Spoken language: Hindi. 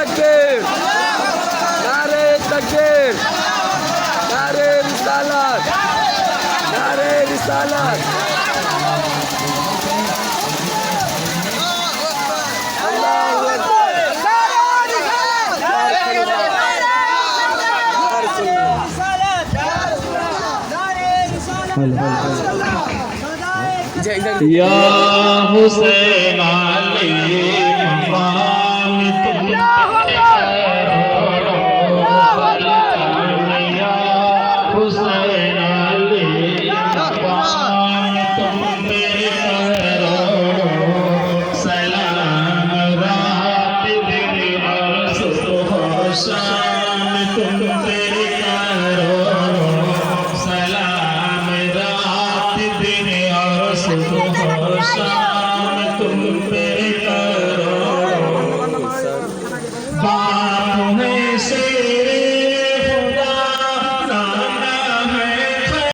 तकबीर नारे तकबीर नारे रिसालत नारे रिसालत या हुसैन अली मकाम तुम या हुसैन अली मकाम तुम पे करो सलाम रात दिन और सुबह शाम तुम पे करो सलाम रात दिन और सुबह शाम तुम पे करो बातों से